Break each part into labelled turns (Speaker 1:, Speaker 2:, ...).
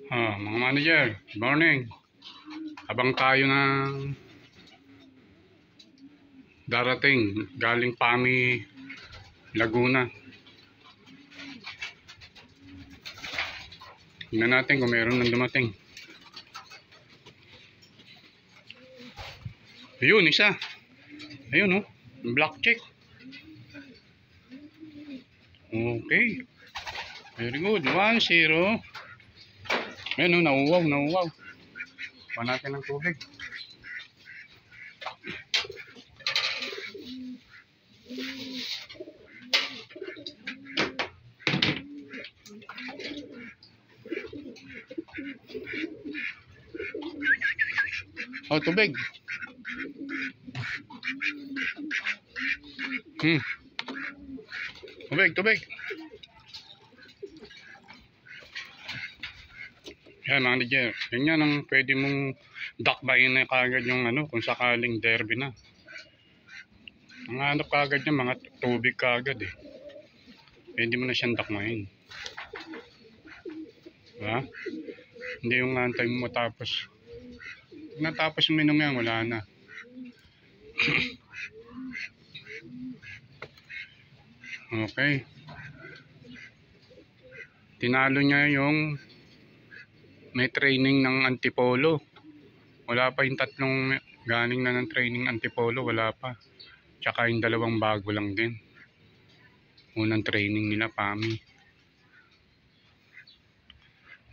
Speaker 1: Mga manager, good morning. Abang tayo ng darating galing Pami, Laguna. Tingnan natin kung meron nang dumating. Ayun, isa. Ayun, oh. Black check. Okay. Very good. 1-0. Ayun, oh. Nauwaw. Kuha natin ng tubig. Oh, tubig. Tubig. Yan, manager. Yan ang pwede mong dakbayin na kagad yung kung sakaling derby na. Ang hanap kagad niya, mga tubig kagad eh. Pwede mo na siyang dakmayin. Ha? Hindi yung antay mo matapos. Pag natapos yung minom yan, wala na. Okay. Tinalo niya yung may training ng Antipolo. Wala pa yung tatlong galing na ng training Antipolo, wala pa. Tsaka yung dalawang bago lang din. Unang training nila, Pami.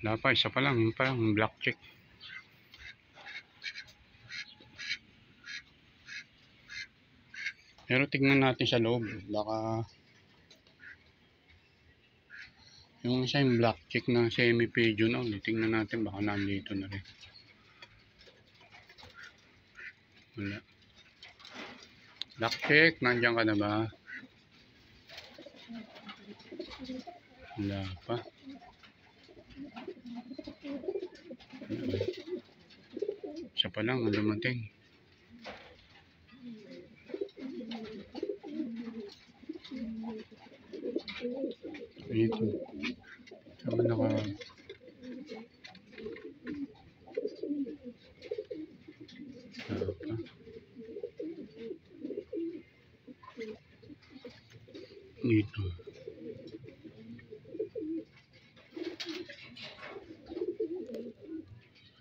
Speaker 1: Wala pa, isa pa lang, yung pa lang, black check. Pero tignan natin sa loob, baka yung isa yung black check na semi-pigeon na, tingnan natin baka nandito na rin. Wala. Black check, nandiyan ka na ba? Wala pa. Isa pa lang, dumating. Dito. Saan ba naka... Dito.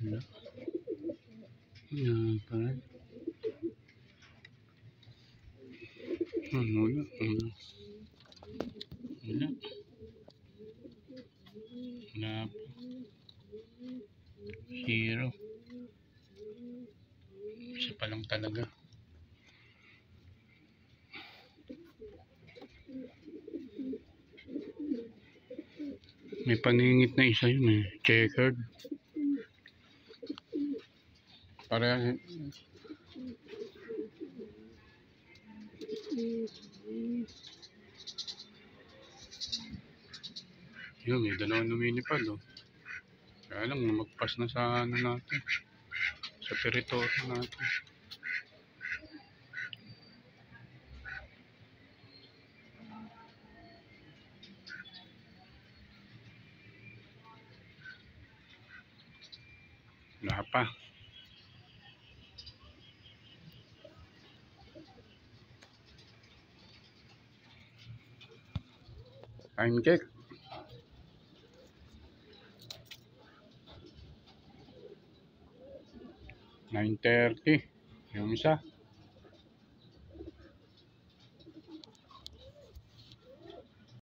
Speaker 1: Wala. Yan pa. Wala. Wala pa. 0. Isa pa lang talaga. May paningit na isa yun eh. Checkered. Para yun, may dalawang lumilipad oh. Kaya lang magpas na sa natin, sa teritoryo natin. Wala pa. Time check. 9:30. Yung isa.